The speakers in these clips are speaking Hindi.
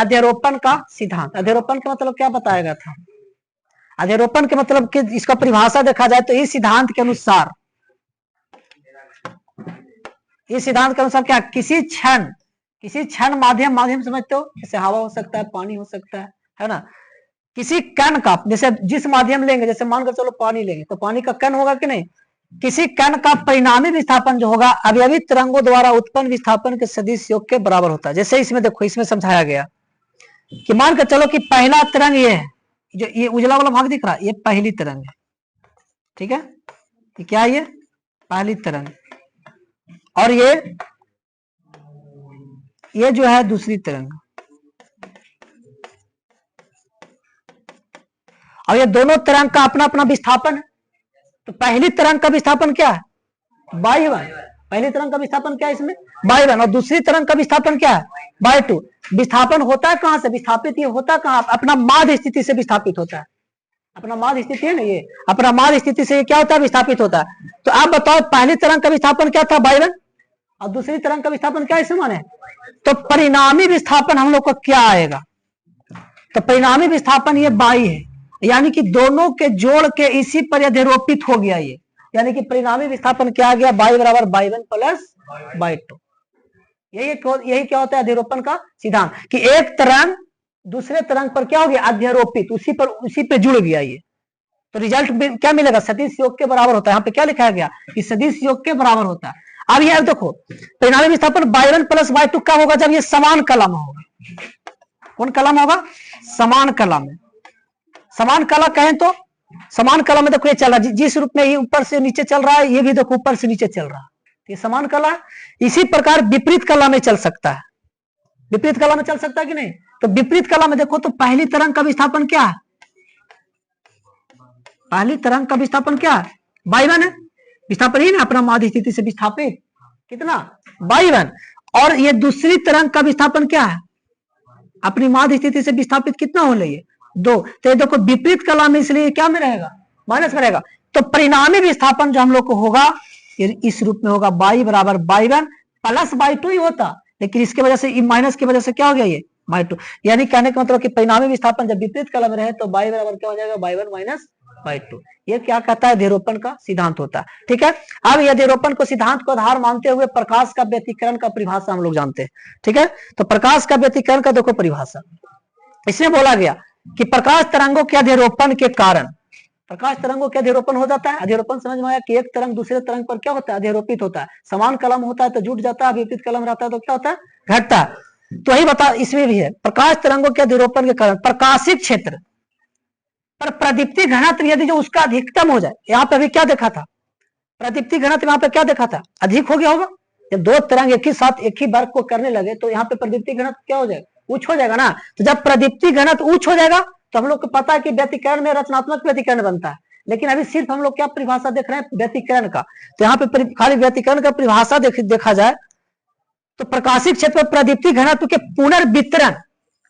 अध्यारोपण का सिद्धांत। अध्यारोपण का मतलब क्या बताया था? अध्यारोपण के मतलब कि इसका परिभाषा देखा जाए तो इस सिद्धांत के अनुसार क्या, किसी क्षण माध्यम समझते हो, जैसे हवा हो सकता है, पानी हो सकता है ना, किसी कण का, जैसे जिस माध्यम लेंगे, जैसे मानकर चलो पानी लेंगे तो पानी का कण होगा कि नहीं, किसी कण का परिणामी विस्थापन जो होगा अवयवी तरंगों द्वारा उत्पन्न विस्थापन के सदिश योग के बराबर होता है। जैसे इसमें देखो, इसमें समझाया गया कि मानकर चलो कि पहला तरंग ये है, जो ये उजला वाला भाग दिख रहा है, ये पहली तरंग है, ठीक है, क्या ये पहली तरंग, और ये जो है दूसरी तरंग, और ये दोनों तरंग का अपना अपना विस्थापन है। तो पहली तरंग का विस्थापन क्या है? y1। पहली तरंग का विस्थापन क्या है इसमें? y1। और दूसरी तरंग का विस्थापन क्या है? y2। विस्थापन होता है कहां से? विस्थापित ये होता कहां? अपना माध्य स्थिति से विस्थापित होता है। अपना माध्य स्थिति है ना, ये अपना माध्य स्थिति से क्या होता है? विस्थापित होता है। तो आप बताओ पहली तरंग का विस्थापन क्या था? y1। और दूसरी तरंग का विस्थापन क्या इसमें है? तो परिणामी विस्थापन हम लोग को क्या आएगा? तो परिणामी विस्थापन ये y है, यानी कि दोनों के जोड़ के इसी पर अध्यारोपित हो गया ये, यानी कि परिणामी विस्थापन क्या आ गया? y बराबर y1 प्लस y2। यही क्या होता है अध्यारोपण का सिद्धांत, कि एक तरंग दूसरे तरंग पर क्या हो गया? अध्यारोपित, उसी पे जुड़ गया ये। तो रिजल्ट क्या मिलेगा? सदिश योग के बराबर होता है। यहाँ पे क्या लिखा गया कि सदिश योग के बराबर होता है। अब ये देखो, परिणामी विस्थापन y1 प्लस y2 कब होगा? जब ये समान कला में होगा। कौन कला में होगा? समान कला में। समान कला कहें तो समान कला में देखो ये चल रहा है, जिस रूप में ये ऊपर से नीचे चल रहा है, ये भी देखो ऊपर से नीचे चल रहा है, ये समान कला। इसी प्रकार विपरीत कला में चल सकता है। विपरीत कला में चल सकता है कि नहीं? तो विपरीत कला में देखो तो पहली तरंग का विस्थापन क्या है? पहली तरंग का विस्थापन क्या है? y1 है, विस्थापन ही ना अपना माध्य स्थिति से विस्थापित, कितना? y1। और ये दूसरी तरंग का विस्थापन क्या है? अपनी माध्य स्थिति से विस्थापित कितना हो रही है? 2। तो ये देखो विपरीत कला में, इसलिए क्या में रहेगा? माइनस में रहेगा। तो परिणामी विस्थापन जो हम लोग को होगा इस रूप में होगा, y बराबर y1 प्लस y2 ही होता, लेकिन इसके वजह से माइनस की वजह से क्या हो गया? ये y2। यानी कहने का मतलब कि परिणामी विस्थापन जब विपरीत कला में रहे तो y बराबर क्या हो जाएगा? y1 minus y2। ये क्या कहता है? अध्यारोपण का सिद्धांत होता है, ठीक है। अब यह अध्यारोपण को सिद्धांत को आधार मानते हुए प्रकाश का व्यतिकरण का परिभाषा हम लोग जानते हैं, ठीक है। तो प्रकाश का व्यतिकरण का देखो परिभाषा, इसमें बोला गया कि प्रकाश तरंगों के अध्यारोपण के कारण, प्रकाश तरंगों के अध्यारोपण हो जाता है। अध्यारोपण समझ में आया कि एक तरंग दूसरे तरंग पर क्या होता है? अध्यारोपित होता है। समान कलम होता है तो जुट जाता है, विपरीत कलम रहता है तो क्या होता है? घटता है। तो वही बता, इसमें भी है प्रकाश तरंगों के अध्यारोपण के कारण प्रकाशित क्षेत्र पर प्रदीप्ति घनत्व यदि जो उसका अधिकतम हो जाए, यहाँ पे अभी क्या देखा था? प्रदीप्ति घनत्व यहाँ पे क्या देखा था? अधिक हो गया होगा। जब दो तरंग एक ही साथ एक ही वर्ग को करने लगे तो यहाँ पे प्रदीप्ति घनत्व क्या हो जाएगा? उच्च हो जाएगा ना। तो जब प्रदीप्ति घनत्व उच्च हो जाएगा तो हम लोग को पता है कि व्यतिकरण में रचनात्मक व्यतिकरण बनता है। लेकिन अभी सिर्फ हम लोग क्या परिभाषा देख रहे हैं? व्यतिकरण का। तो यहाँ पे खाली व्यतिकरण का परिभाषा देखा जाए तो प्रकाशित क्षेत्र पर प्रदीप्ति घनत्व के पुनर्वितरण,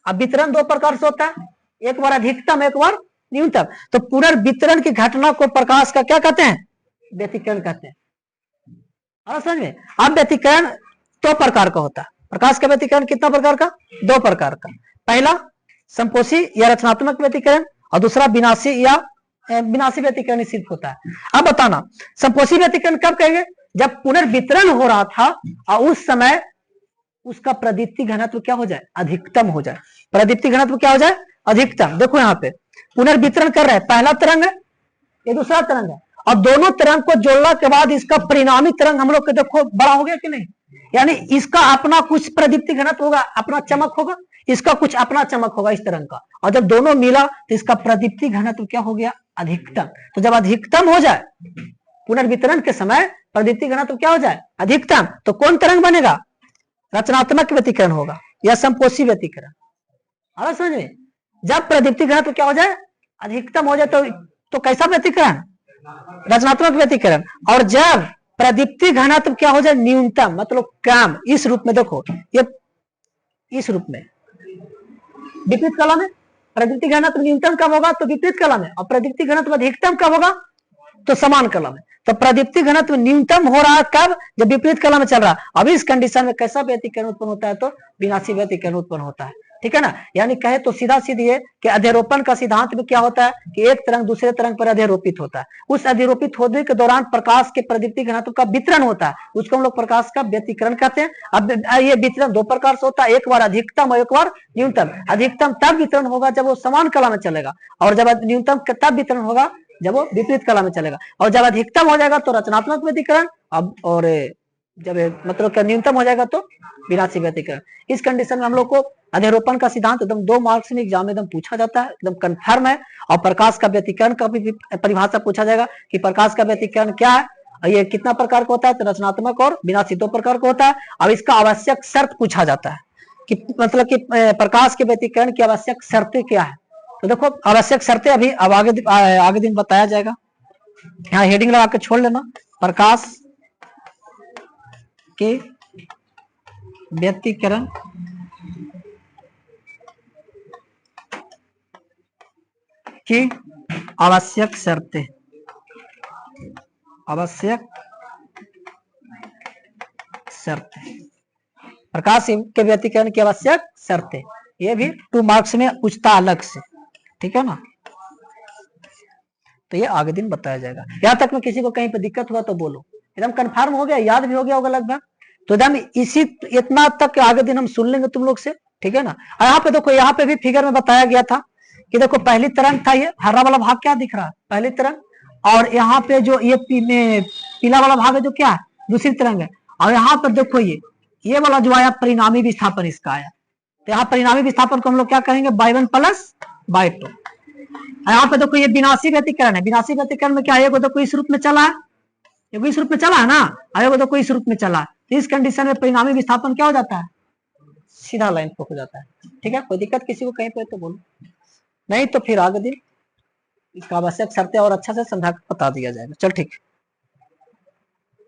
अब वितरण दो प्रकार से होता है, एक बार अधिकतम एक बार न्यूनतम। तो पुनर्वितरण की घटना को प्रकाश का क्या कहते हैं? व्यतिकरण कहते हैं। और समझ में, अब व्यतिकरण दो प्रकार का होता है। प्रकाश का व्यतिकरण कितना प्रकार का? दो प्रकार का। पहला संपोषी या रचनात्मक व्यतिकरण और दूसरा विनाशी या विनाशी व्यतिकरण सिर्फ होता है। अब बताना संपोषी व्यतिकरण कब कहेंगे? जब पुनर्वितरण हो रहा था और उस समय उसका प्रदीप्ति घनत्व क्या हो जाए? अधिकतम हो जाए। प्रदीप्ति घनत्व क्या हो जाए? अधिकतम। देखो यहाँ पे पुनर्वितरण कर रहे हैं, पहला तरंग है ये दूसरा तरंग है, और दोनों तरंग को जोड़ने के बाद इसका परिणामी तरंग हम लोग के देखो बड़ा हो गया कि नहीं? यानी इसका अपना कुछ प्रदीप्ति घनत्व होगा, अपना चमक होगा, इसका कुछ अपना चमक होगा इस तरंग का, और जब दोनों मिला तो इसका प्रदीप्ति घनत्व क्या हो गया? अधिकतम। तो जब अधिकतम हो जाए पुनर्वितरण के समय, प्रदीप्ति घनत्व क्या हो जाए? अधिकतम, तो कौन तरंग बनेगा? रचनात्मक व्यतिकरण होगा या संपोषी व्यतिकरण। और समझ में, जब प्रदीप्ति घनत्व क्या हो जाए? अधिकतम हो जाए तो कैसा व्यतिकरण? रचनात्मक व्यतिकरण। और जब प्रदीप्ति घनत्व क्या हो जाए? न्यूनतम, मतलब कम, इस रूप में देखो, ये इस रूप में विपरीत कला में प्रदीप्ति घनत्व न्यूनतम कब होगा? तो विपरीत कला में। और प्रदीप्ति घनत्व अधिकतम कब होगा? तो समान कला में। तो प्रदीप्ति घनत्व न्यूनतम हो रहा है कब? जब विपरीत कला में चल रहा है। अब इस कंडीशन में कैसा व्यतिकरण उत्पन्न होता है? तो विनाशी व्यतिकरण उत्पन्न होता है। ठीक है ना। यानी कहे तो सीधा सीधी है कि अध्यारोपण का सिद्धांत में क्या होता है कि एक तरंग दूसरे तरंग पर अध्यारोपित होता है, उस अध्यारोपित होने के दौरान प्रकाश के प्रदीप्ति घनत्व का वितरण होता है, उसको हम लोग प्रकाश का व्यतिकरण कहते हैं। अब ये वितरण दो प्रकार से होता है, एक बार अधिकतम और एक बार न्यूनतम। अधिकतम तब वितरण होगा जब वो समान कला में चलेगा, और जब न्यूनतम तब वितरण होगा जब वो विपरीत कला में चलेगा। और जब अधिकतम हो जाएगा तो रचनात्मक व्यतिकरण, अब और जब मतलब न्यूनतम हो जाएगा तो विनाशी व्यतिकरण। इस कंडीशन में हम लोग को अध्यारोपण का सिद्धांत एकदम 2 मार्क्स में एग्जाम में एकदम पूछा जाता है, एकदम कंफर्म है। और प्रकाश का व्यतिकरण का भी परिभाषा पूछा जाएगा कि प्रकाश का व्यतिकरण क्या है, ये कितना प्रकार का होता है, तो रचनात्मक और विनाशी 2 प्रकार का होता है। अब इसका आवश्यक शर्त पूछा जाता है कि मतलब कि प्रकाश के व्यतिकरण की आवश्यक शर्तें क्या है। तो देखो आवश्यक शर्तें अभी अब आगे दिन बताया जाएगा। यहाँ हेडिंग लगा के छोड़ लेना, प्रकाश के व्यतिकरण की आवश्यक शर्तें, आवश्यक शर्तें, प्रकाश के व्यतिकरण की आवश्यक शर्तें, ये भी 2 मार्क्स में पूछता अलग से, ठीक है ना। तो ये आगे दिन बताया जाएगा। यहां तक में किसी को कहीं पे दिक्कत हुआ तो बोलो। एकदम कंफर्म हो गया, याद भी हो गया होगा लगभग। तो एकदम इसी इतना तक आगे दिन हम सुन लेंगे तुम लोग से, ठीक है ना। और यहाँ पे देखो, यहाँ पे भी फिगर में बताया गया था कि देखो पहली तरंग था, ये हरा वाला भाग क्या दिख रहा है, पहली तरंग। और यहाँ पे जो ये पीला वाला भाग है जो क्या है, दूसरी तरंग है। और यहाँ पर देखो ये वाला जो आया परिणामी विस्थापन इसका आया। तो यहाँ परिणामी विस्थापन को हम लोग क्या कहेंगे, y1 प्लस y2। यहाँ पे देखो ये विनाशी व्यतिकरण है। विनाशी व्यतिकरण में क्या है, देखो इस रूप में चला है, इस रूप में चला है ना, आएगा देखो इस रूप में चला है। तो इस कंडीशन में परिणामी विस्थापन क्या हो जाता है, सीधा लाइन हो जाता है, ठीक है। कोई दिक्कत किसी को कहीं पे तो बोलो, नहीं तो फिर आगे दिन इसका आवश्यक शर्तें और अच्छा से समझा बता दिया जाएगा। चल ठीक।